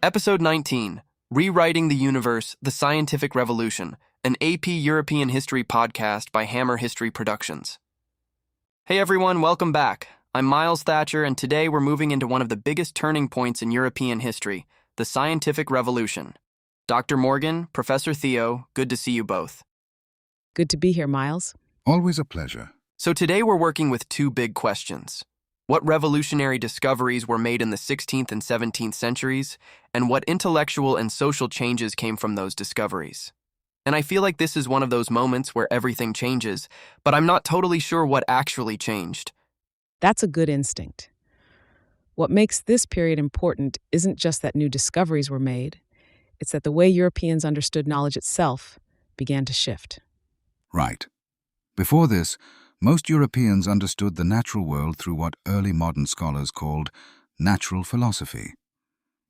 Episode 19, Rewriting the Universe, The Scientific Revolution, an AP European History podcast by Hammer History Productions. Hey everyone, welcome back. I'm Miles Thatcher, and today we're moving into one of the biggest turning points in European history, the Scientific Revolution. Dr. Morgan, Professor Theo, good to see you both. Good to be here, Miles. Always a pleasure. So today we're working with two big questions. What revolutionary discoveries were made in the 16th and 17th centuries, and what intellectual and social changes came from those discoveries? And I feel like this is one of those moments where everything changes, but I'm not totally sure what actually changed. That's a good instinct. What makes this period important isn't just that new discoveries were made, it's that the way Europeans understood knowledge itself began to shift. Right. Before this, most Europeans understood the natural world through what early modern scholars called natural philosophy.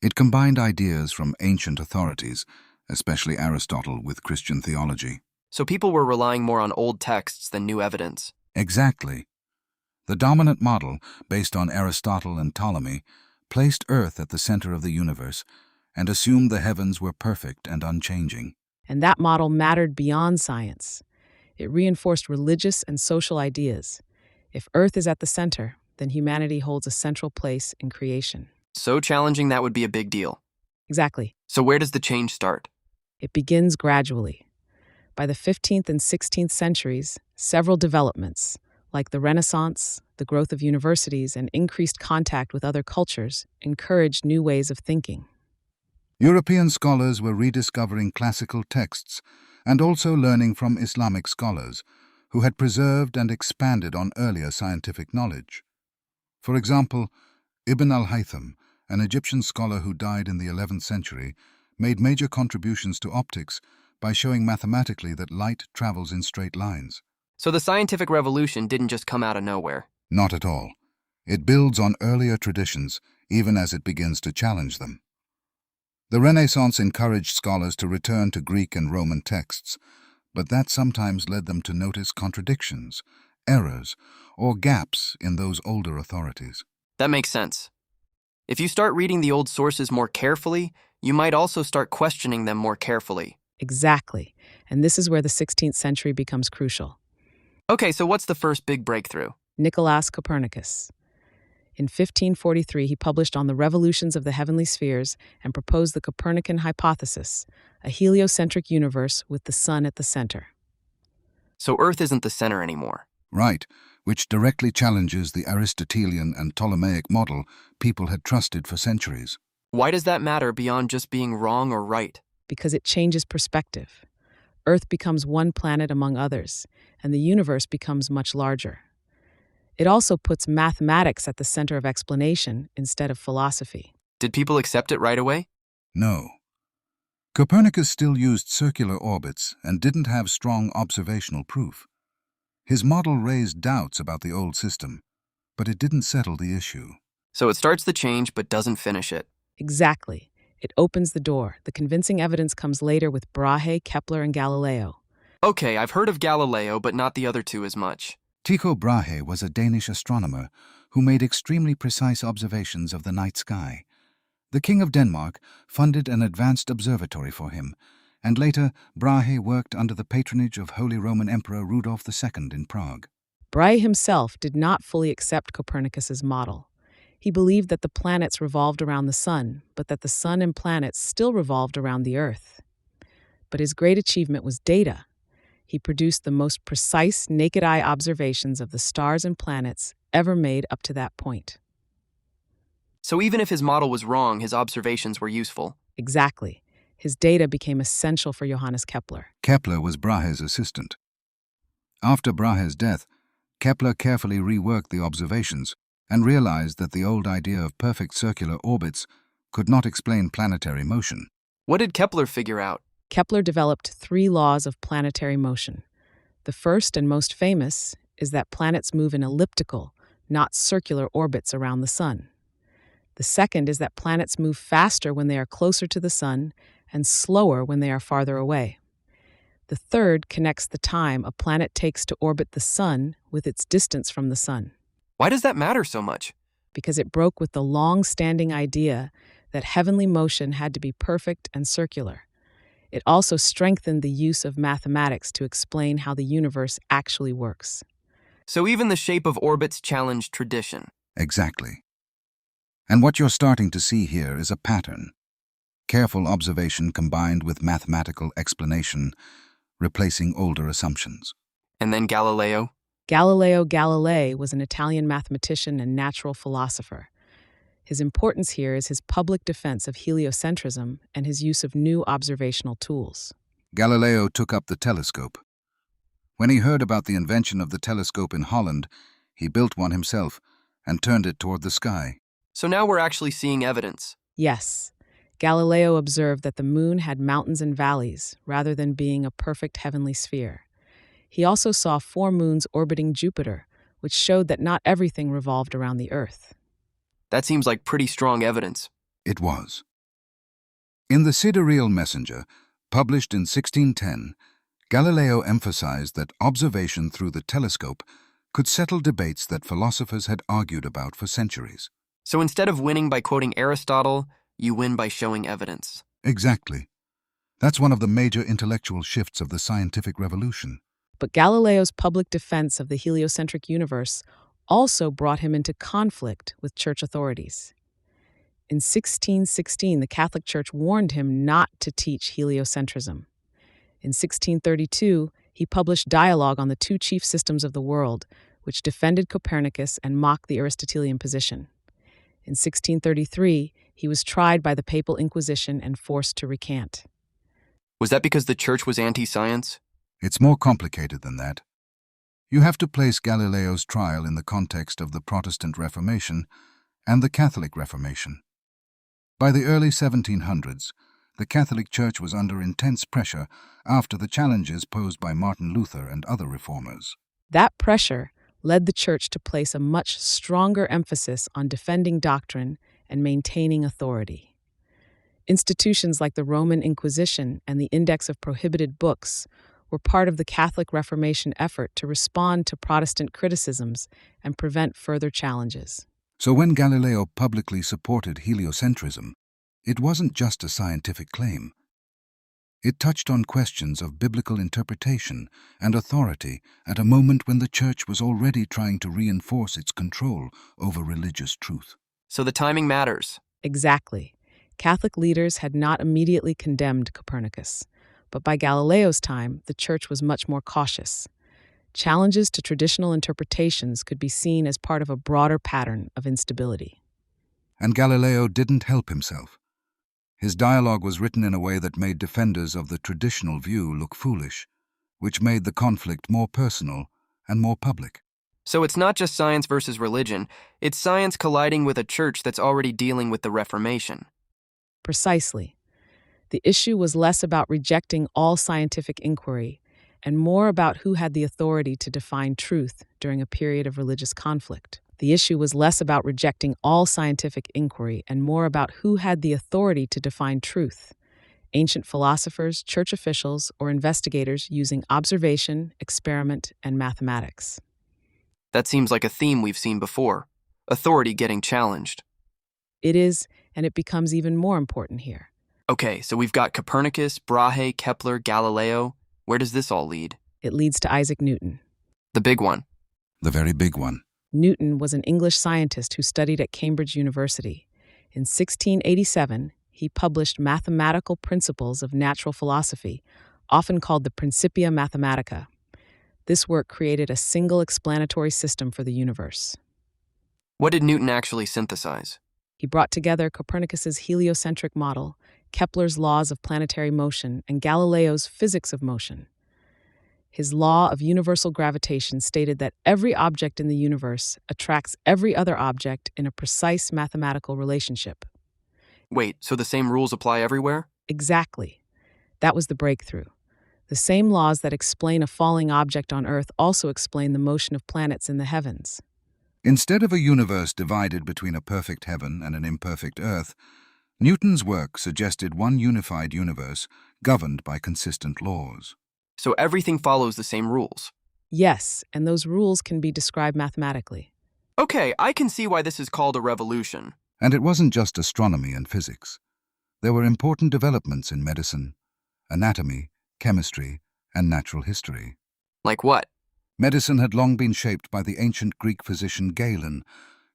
It combined ideas from ancient authorities, especially Aristotle, with Christian theology. So people were relying more on old texts than new evidence. Exactly. The dominant model, based on Aristotle and Ptolemy, placed Earth at the center of the universe and assumed the heavens were perfect and unchanging. And that model mattered beyond science. It reinforced religious and social ideas. If Earth is at the center, then humanity holds a central place in creation. So challenging that would be a big deal. Exactly. So where does the change start? It begins gradually. By the 15th and 16th centuries, several developments, like the Renaissance, the growth of universities, and increased contact with other cultures, encouraged new ways of thinking. European scholars were rediscovering classical texts and also learning from Islamic scholars, who had preserved and expanded on earlier scientific knowledge. For example, Ibn al-Haytham, an Egyptian scholar who died in the 11th century, made major contributions to optics by showing mathematically that light travels in straight lines. So the scientific revolution didn't just come out of nowhere. Not at all. It builds on earlier traditions, even as it begins to challenge them. The Renaissance encouraged scholars to return to Greek and Roman texts, but that sometimes led them to notice contradictions, errors, or gaps in those older authorities. That makes sense. If you start reading the old sources more carefully, you might also start questioning them more carefully. Exactly. And this is where the 16th century becomes crucial. Okay, so what's the first big breakthrough? Nicolaus Copernicus. In 1543, he published On the Revolutions of the Heavenly Spheres and proposed the Copernican hypothesis, a heliocentric universe with the sun at the center. So Earth isn't the center anymore. Right, which directly challenges the Aristotelian and Ptolemaic model people had trusted for centuries. Why does that matter beyond just being wrong or right? Because it changes perspective. Earth becomes one planet among others, and the universe becomes much larger. It also puts mathematics at the center of explanation instead of philosophy. Did people accept it right away? No. Copernicus still used circular orbits and didn't have strong observational proof. His model raised doubts about the old system, but it didn't settle the issue. So it starts the change but doesn't finish it. Exactly. It opens the door. The convincing evidence comes later with Brahe, Kepler, and Galileo. Okay, I've heard of Galileo, but not the other two as much. Tycho Brahe was a Danish astronomer who made extremely precise observations of the night sky. The King of Denmark funded an advanced observatory for him, and later Brahe worked under the patronage of Holy Roman Emperor Rudolf II in Prague. Brahe himself did not fully accept Copernicus's model. He believed that the planets revolved around the sun, but that the sun and planets still revolved around the Earth. But his great achievement was data. He produced the most precise, naked-eye observations of the stars and planets ever made up to that point. So even if his model was wrong, his observations were useful. Exactly. His data became essential for Johannes Kepler. Kepler was Brahe's assistant. After Brahe's death, Kepler carefully reworked the observations and realized that the old idea of perfect circular orbits could not explain planetary motion. What did Kepler figure out? Kepler developed 3 laws of planetary motion. The first and most famous is that planets move in elliptical, not circular orbits around the sun. The second is that planets move faster when they are closer to the sun and slower when they are farther away. The third connects the time a planet takes to orbit the sun with its distance from the sun. Why does that matter so much? Because it broke with the long-standing idea that heavenly motion had to be perfect and circular. It also strengthened the use of mathematics to explain how the universe actually works. So even the shape of orbits challenged tradition. Exactly. And what you're starting to see here is a pattern. Careful observation combined with mathematical explanation, replacing older assumptions. And then Galileo? Galileo Galilei was an Italian mathematician and natural philosopher. His importance here is his public defense of heliocentrism and his use of new observational tools. Galileo took up the telescope. When he heard about the invention of the telescope in Holland, he built one himself and turned it toward the sky. So now we're actually seeing evidence. Yes, Galileo observed that the moon had mountains and valleys rather than being a perfect heavenly sphere. He also saw 4 moons orbiting Jupiter, which showed that not everything revolved around the Earth. That seems like pretty strong evidence. It was. In the Sidereal Messenger, published in 1610, Galileo emphasized that observation through the telescope could settle debates that philosophers had argued about for centuries. So instead of winning by quoting Aristotle, you win by showing evidence. Exactly. That's one of the major intellectual shifts of the scientific revolution. But Galileo's public defense of the heliocentric universe also brought him into conflict with church authorities. In 1616, the Catholic Church warned him not to teach heliocentrism. In 1632, he published Dialogue on the Two Chief Systems of the World, which defended Copernicus and mocked the Aristotelian position. In 1633, he was tried by the Papal Inquisition and forced to recant. Was that because the church was anti-science? It's more complicated than that. You have to place Galileo's trial in the context of the Protestant Reformation and the Catholic Reformation. By the early 1700s, the Catholic Church was under intense pressure after the challenges posed by Martin Luther and other reformers. That pressure led the Church to place a much stronger emphasis on defending doctrine and maintaining authority. Institutions like the Roman Inquisition and the Index of Prohibited Books were part of the Catholic Reformation effort to respond to Protestant criticisms and prevent further challenges. So when Galileo publicly supported heliocentrism, it wasn't just a scientific claim. It touched on questions of biblical interpretation and authority at a moment when the Church was already trying to reinforce its control over religious truth. So the timing matters. Exactly. Catholic leaders had not immediately condemned Copernicus, but by Galileo's time, the Church was much more cautious. Challenges to traditional interpretations could be seen as part of a broader pattern of instability. And Galileo didn't help himself. His dialogue was written in a way that made defenders of the traditional view look foolish, which made the conflict more personal and more public. So it's not just science versus religion, it's science colliding with a church that's already dealing with the Reformation. Precisely. The issue was less about rejecting all scientific inquiry and more about who had the authority to define truth during a period of religious conflict. The issue was less about rejecting all scientific inquiry and more about who had the authority to define truth: ancient philosophers, church officials, or investigators using observation, experiment, and mathematics. That seems like a theme we've seen before. Authority getting challenged. It is, and it becomes even more important here. Okay, so we've got Copernicus, Brahe, Kepler, Galileo. Where does this all lead? It leads to Isaac Newton. The big one. The very big one. Newton was an English scientist who studied at Cambridge University. In 1687, he published Mathematical Principles of Natural Philosophy, often called the Principia Mathematica. This work created a single explanatory system for the universe. What did Newton actually synthesize? He brought together Copernicus's heliocentric model, Kepler's laws of planetary motion, and Galileo's physics of motion. His law of universal gravitation stated that every object in the universe attracts every other object in a precise mathematical relationship. Wait, so the same rules apply everywhere? Exactly. That was the breakthrough. The same laws that explain a falling object on Earth also explain the motion of planets in the heavens. Instead of a universe divided between a perfect heaven and an imperfect earth, Newton's work suggested one unified universe governed by consistent laws. So everything follows the same rules. Yes, and those rules can be described mathematically. Okay, I can see why this is called a revolution. And it wasn't just astronomy and physics. There were important developments in medicine, anatomy, chemistry, and natural history. Like what? Medicine had long been shaped by the ancient Greek physician Galen,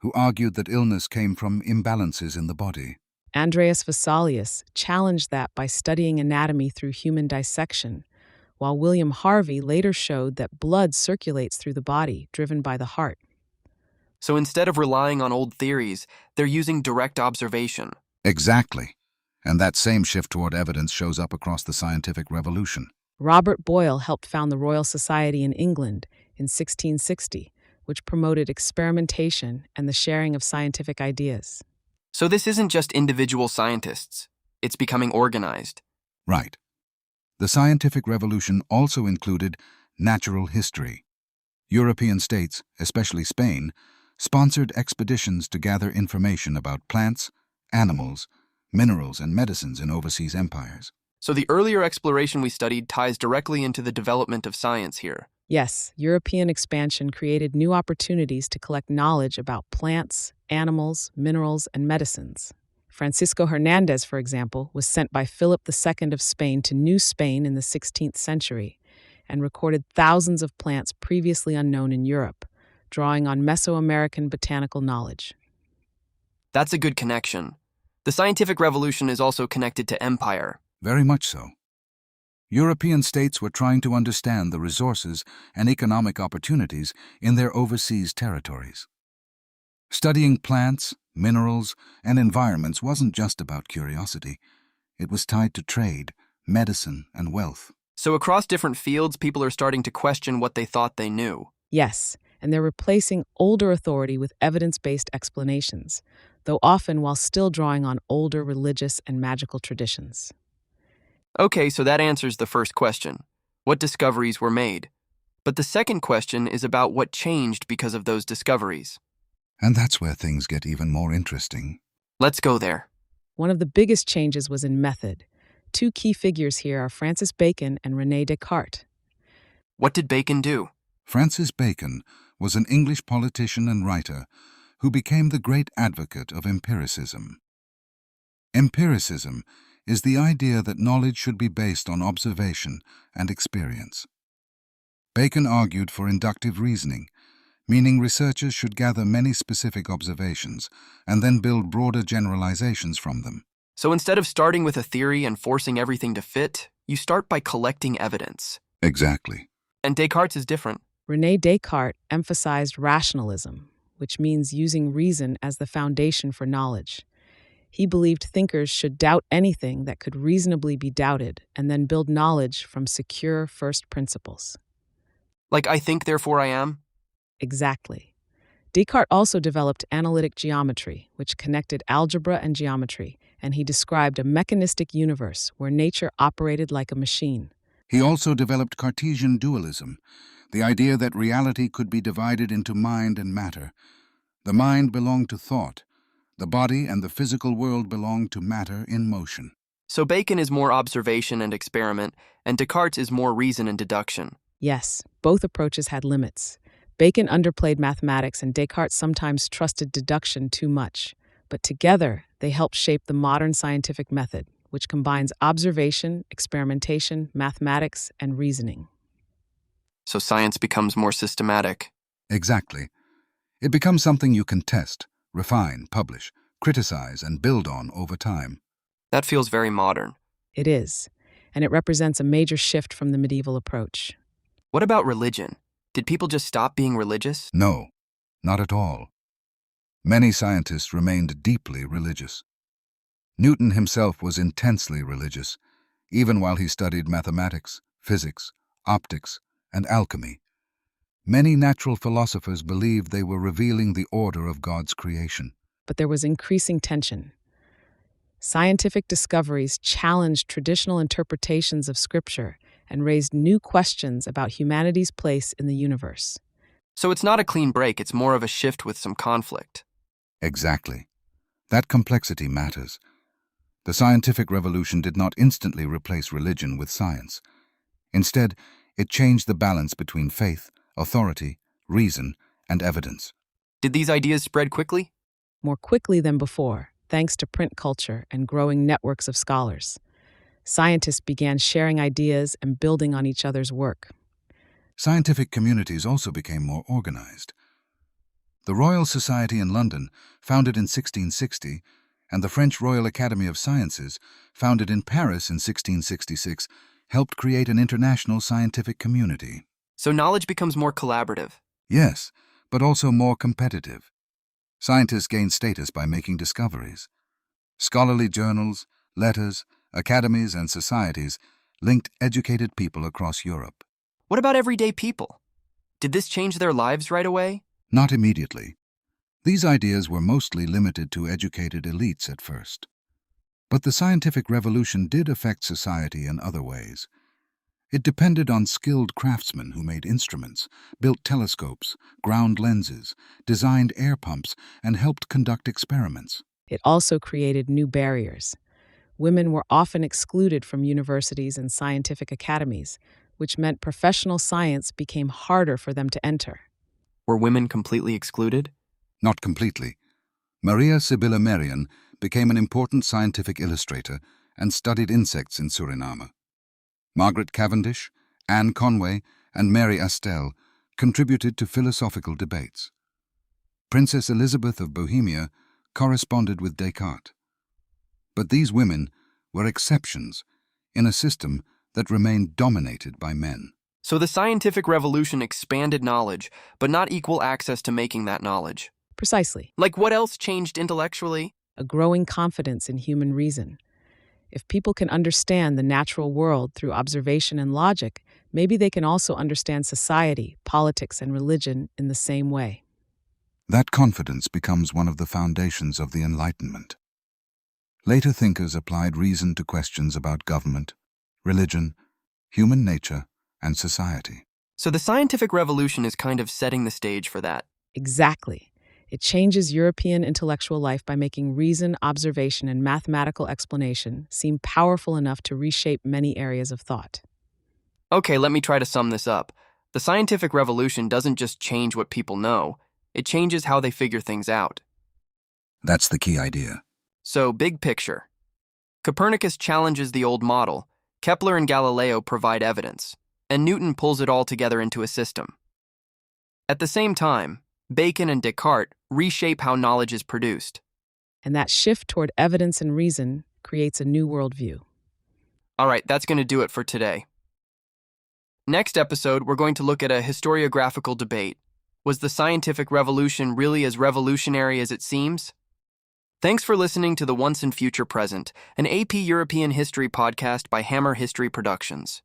who argued that illness came from imbalances in the body. Andreas Vesalius challenged that by studying anatomy through human dissection, while William Harvey later showed that blood circulates through the body, driven by the heart. So instead of relying on old theories, they're using direct observation. Exactly. And that same shift toward evidence shows up across the scientific revolution. Robert Boyle helped found the Royal Society in England in 1660, which promoted experimentation and the sharing of scientific ideas. So this isn't just individual scientists. It's becoming organized. Right. The scientific revolution also included natural history. European states, especially Spain, sponsored expeditions to gather information about plants, animals, minerals, and medicines in overseas empires. So the earlier exploration we studied ties directly into the development of science here. Yes, European expansion created new opportunities to collect knowledge about plants, animals, minerals, and medicines. Francisco Hernandez, for example, was sent by Philip II of Spain to New Spain in the 16th century and recorded thousands of plants previously unknown in Europe, drawing on Mesoamerican botanical knowledge. That's a good connection. The scientific revolution is also connected to empire. Very much so. European states were trying to understand the resources and economic opportunities in their overseas territories. Studying plants, minerals, and environments wasn't just about curiosity. It was tied to trade, medicine, and wealth. So across different fields, people are starting to question what they thought they knew. Yes, and they're replacing older authority with evidence-based explanations, though often while still drawing on older religious and magical traditions. Okay, so that answers the first question. What discoveries were made? But the second question is about what changed because of those discoveries. And that's where things get even more interesting. Let's go there. One of the biggest changes was in method. Two key figures here are Francis Bacon and René Descartes. What did Bacon do? Francis Bacon was an English politician and writer who became the great advocate of empiricism. Empiricism is the idea that knowledge should be based on observation and experience. Bacon argued for inductive reasoning, meaning researchers should gather many specific observations and then build broader generalizations from them. So instead of starting with a theory and forcing everything to fit, you start by collecting evidence. Exactly. And Descartes is different. René Descartes emphasized rationalism, which means using reason as the foundation for knowledge. He believed thinkers should doubt anything that could reasonably be doubted and then build knowledge from secure first principles. Like, I think, therefore I am? Exactly. Descartes also developed analytic geometry, which connected algebra and geometry, and he described a mechanistic universe where nature operated like a machine. He also developed Cartesian dualism, the idea that reality could be divided into mind and matter. The mind belonged to thought. The body and the physical world belonged to matter in motion. So Bacon is more observation and experiment, and Descartes is more reason and deduction. Yes, both approaches had limits. Bacon underplayed mathematics and Descartes sometimes trusted deduction too much. But together, they helped shape the modern scientific method, which combines observation, experimentation, mathematics, and reasoning. So science becomes more systematic. Exactly. It becomes something you can test, refine, publish, criticize, and build on over time. That feels very modern. It is, and it represents a major shift from the medieval approach. What about religion? Did people just stop being religious? No, not at all. Many scientists remained deeply religious. Newton himself was intensely religious, even while he studied mathematics, physics, optics, and alchemy. Many natural philosophers believed they were revealing the order of God's creation. But there was increasing tension. Scientific discoveries challenged traditional interpretations of Scripture and raised new questions about humanity's place in the universe. So it's not a clean break, it's more of a shift with some conflict. Exactly. That complexity matters. The scientific revolution did not instantly replace religion with science. Instead, it changed the balance between faith, authority, reason, and evidence. Did these ideas spread quickly? more quickly than before, thanks to print culture and growing networks of scholars. Scientists began sharing ideas and building on each other's work. Scientific communities also became more organized. The Royal Society in London, founded in 1660, and the French Royal Academy of Sciences, founded in Paris in 1666, helped create an international scientific community. So knowledge becomes more collaborative. Yes, but also more competitive. Scientists gained status by making discoveries. Scholarly journals, letters, academies, and societies linked educated people across Europe. What about everyday people? Did this change their lives right away? Not immediately. These ideas were mostly limited to educated elites at first. But the scientific revolution did affect society in other ways. It depended on skilled craftsmen who made instruments, built telescopes, ground lenses, designed air pumps, and helped conduct experiments. It also created new barriers. Women were often excluded from universities and scientific academies, which meant professional science became harder for them to enter. Were women completely excluded? Not completely. Maria Sibylla Merian became an important scientific illustrator and studied insects in Suriname. Margaret Cavendish, Anne Conway, and Mary Astel contributed to philosophical debates. Princess Elizabeth of Bohemia corresponded with Descartes. But these women were exceptions in a system that remained dominated by men. So the scientific revolution expanded knowledge, but not equal access to making that knowledge. Precisely. Like what else changed intellectually? A growing confidence in human reason. If people can understand the natural world through observation and logic, maybe they can also understand society, politics, and religion in the same way. That confidence becomes one of the foundations of the Enlightenment. Later thinkers applied reason to questions about government, religion, human nature, and society. So the scientific revolution is kind of setting the stage for that. Exactly. It changes European intellectual life by making reason, observation, and mathematical explanation seem powerful enough to reshape many areas of thought. Okay, let me try to sum this up. The scientific revolution doesn't just change what people know, it changes how they figure things out. That's the key idea. So, big picture. Copernicus challenges the old model, Kepler and Galileo provide evidence, and Newton pulls it all together into a system. At the same time, Bacon and Descartes reshape how knowledge is produced. And that shift toward evidence and reason creates a new worldview. All right, that's going to do it for today. Next episode, we're going to look at a historiographical debate. Was the scientific revolution really as revolutionary as it seems? Thanks for listening to The Once and Future Present, an AP European History podcast by Hammer History Productions.